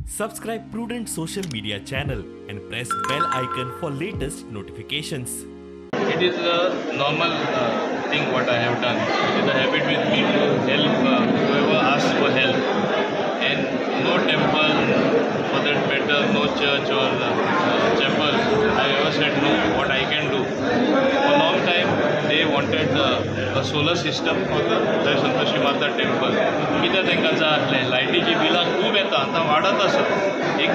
Subscribe Prudent social media channel and press bell icon for latest notifications. It is a normal thing what I have done. It is a habit with me to help whoever asks for help. And no temple, for that matter, no church or chapel, I ever said no, what I can do. For a long time, they wanted a solar system for the Jai Santoshi Mata temple. कित्याक तांकां जाय आसलें लायटीची बिलां खूब येता आतां वाडत आसा. एक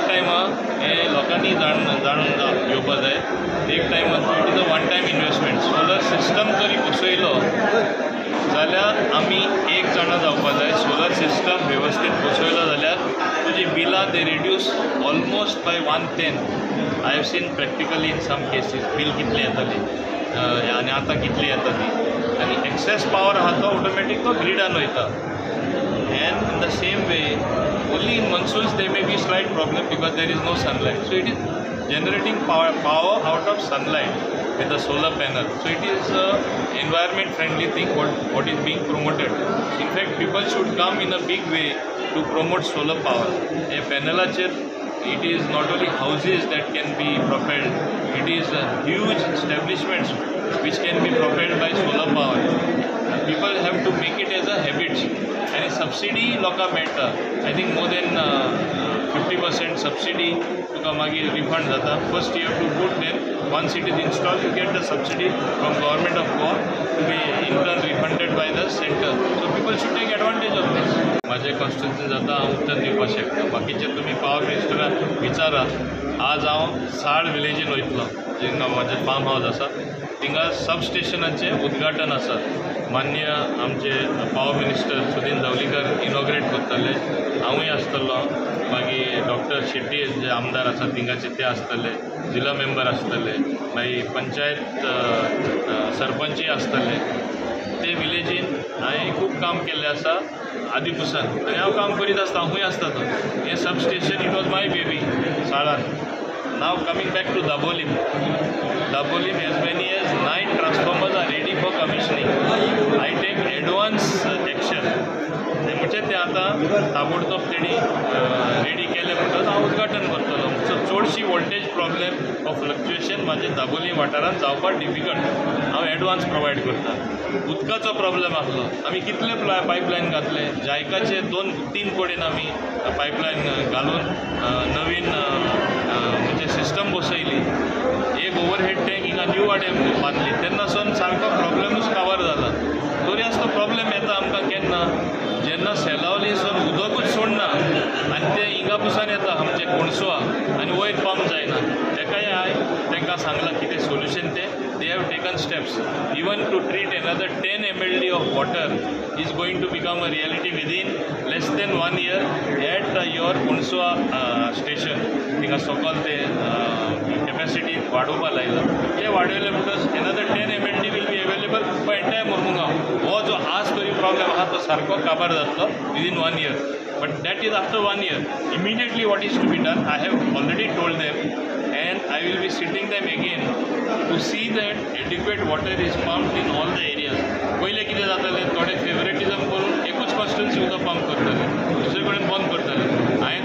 टायमा हें लोकांनी जाणून घेवपाक जाय. एक टायमार it is a one time investment. Solar system जरी बसयलो जाल्यार आमी एक जाणां जावपाक जाय. सोलर सिस्टम वेवस्थीत बसयलो जाल्यार तुजी बिलां they reduce almost by 1/10. I have seen practically in some cases bill कितली येताली आनी आतां कितली येता ती. आनी एक्सेस पावर आहा तो ऑटोमॅटीक तो ग्रिडान वयता. And in the same way, only in monsoons there may be slight problem because there is no sunlight. So it is generating power out of sunlight with a solar panel. So it is an environment friendly thing what is being promoted. In fact, people should come in a big way to promote solar power. A panel it is not only houses that can be propelled, it is huge establishments which can be propelled by solar power. People have to make it as a habit. And subsidy लोकांक मेळटा. I think more than 50% subsidy तुका मागीर refund जाता. First you have to put there. Once it is installed, you get the subsidy from government of Goa to be in turn refunded by the center. So people should take advantage of this. माझे constituency जाता हांव उत्तर दिवपाक शकता. बाकीचे तुमी power मिनिस्टराक विचारा. आज हांव साड विलेजीन वयतलो जेन्ना म्हाजें फार्म हावस आसा. थिंगा सब स्टेशनाचें उद्घाटन आसा. मान्य आमचे पावर मिनिस्टर सुदीन जावलीकर इनॉग्रेट करतले. हांवूय आसतलो. मागीर डॉक्टर शेट्टी जे आमदार आसा थिंगाचे ते आसतले. जिल्हा मेंबर आसतले. मागीर पंचायत सरपंचूय आसतले. ते विलेजीन हांवें खूब काम केल्लें आसा आदी पसून आनी हांव काम करीत आसता. हांवूय आसता तो. हें sub station it was my baby साळान. Now coming back to Dabolim. Dabolim, as many as 9 transformers are ready for commissioning. I take advance action. म्हणजे ते आतां ताबडतोब तेणी रेडी केले म्हणटच हांव उद्घाटन करतलो. सो चडशी वोल्टेज प्रॉब्लेम ऑफ फ्लक्च्युएशन म्हाजे दाबोली वाठारांत जावपाक डिफिकल्ट. हांव एडवान्स प्रोवायड करता. उदकाचो प्रॉब्लेम आसलो. आमी कितले पायपलायन घातले. जायकाचे 2-3 कडेन आमी पायपलायन घालून नवीन म्हणजे सिस्टम बसयली. एक ओवरहेड टँक हिंगा न्यू वाडे बांदली तेन्नासून सारको प्रॉब्लेमूच कवर जाला. तरी आसतो प्रॉब्लेम येता आमकां केन्ना जेन्ना सेलावलीसून उदकूच सोडना आनी ते हिंगा पुसान येता आमचे कोणसुआ आनी वयर पंप जायना. तेकाय हांवें तांकां सांगलां कितें सोल्युशन तें. They have taken steps. Even to treat another 10 MLD of water is going to become a reality within less than 1 year at your Kunsua station. Because so-called the capacity वाडोवपा लायला. ते वाडयले म्हणटच another 10 MLD will be available for entire Mormungaon. हो जो आज तरी problem आहा तो सारको काबार जातलो within 1 year. But that is after 1 year. Immediately what is to be done, I have already told them. And I will be sitting them again to see that adequate water is pumped in all the areas. पहिले कितें जातालें थोडे फेवरेटिजम करून एकूच constituency उदक pump करताले दुसरे कडेन बंद करताले. हांवें